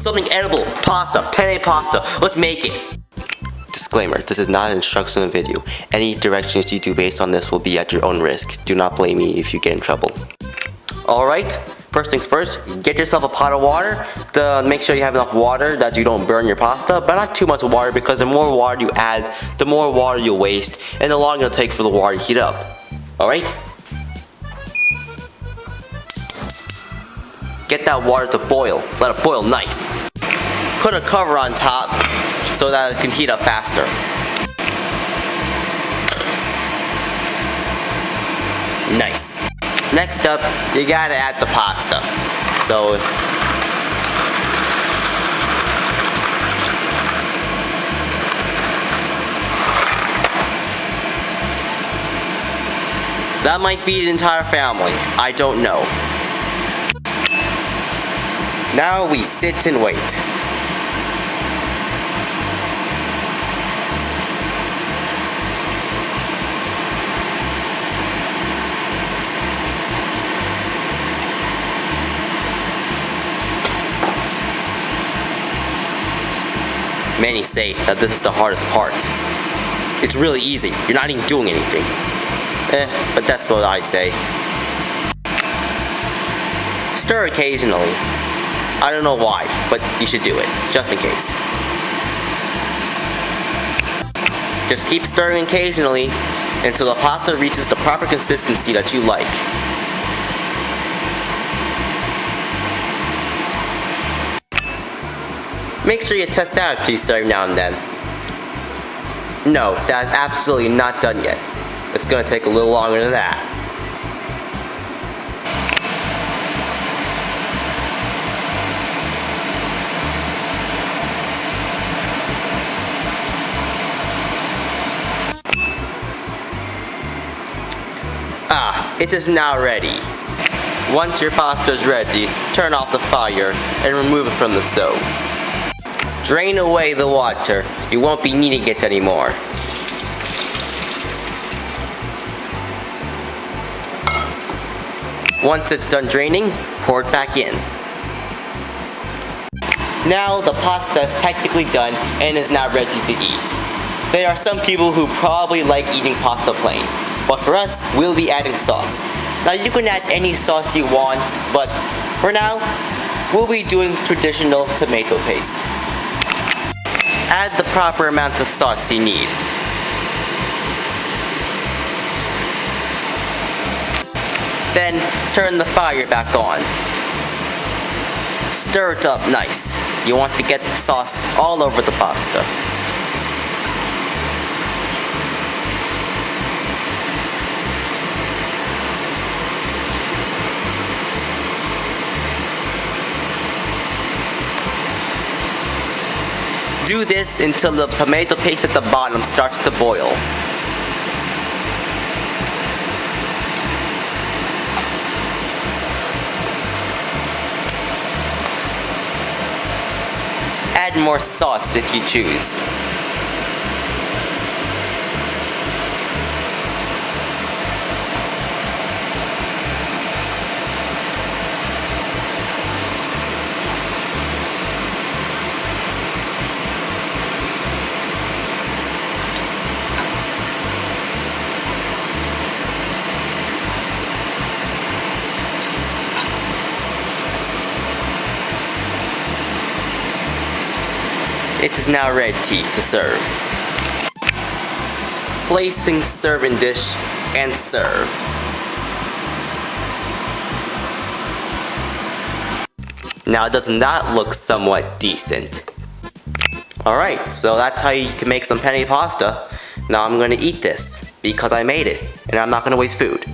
something edible. Pasta, penne pasta. Let's make it. Disclaimer, this is not an instructional video. Any directions you do based on this will be at your own risk. Do not blame me if you get in trouble. Alright, first things first, get yourself a pot of water. Make sure you have enough water that you don't burn your pasta, but not too much water because the more water you add, the more water you'll waste, and the longer it'll take for the water to heat up. Alright? Get that water to boil. Let it boil nice. Put a cover on top so that it can heat up faster. Nice. Next up, you gotta add the pasta. So, that might feed an entire family. I don't know. Now we sit and wait. Many say that this is the hardest part. It's really easy. You're not even doing anything. But that's what I say. Stir occasionally. I don't know why, but you should do it, just in case. Just keep stirring occasionally until the pasta reaches the proper consistency that you like. Make sure you test out a piece every now and then. No, that is absolutely not done yet. It's gonna take a little longer than that. It is now ready. Once your pasta is ready, turn off the fire and remove it from the stove. Drain away the water. You won't be needing it anymore. Once it's done draining, pour it back in. Now the pasta is technically done and is now ready to eat. There are some people who probably like eating pasta plain, but for us, we'll be adding sauce. Now you can add any sauce you want, but for now, we'll be doing traditional tomato paste. Add the proper amount of sauce you need. Then turn the fire back on. Stir it up nice. You want to get the sauce all over the pasta. Do this until the tomato paste at the bottom starts to boil. Add more sauce if you choose. It is now ready to serve. Placing serving dish and serve. Now doesn't that look somewhat decent? Alright, so that's how you can make some penne pasta. Now I'm gonna eat this because I made it and I'm not gonna waste food.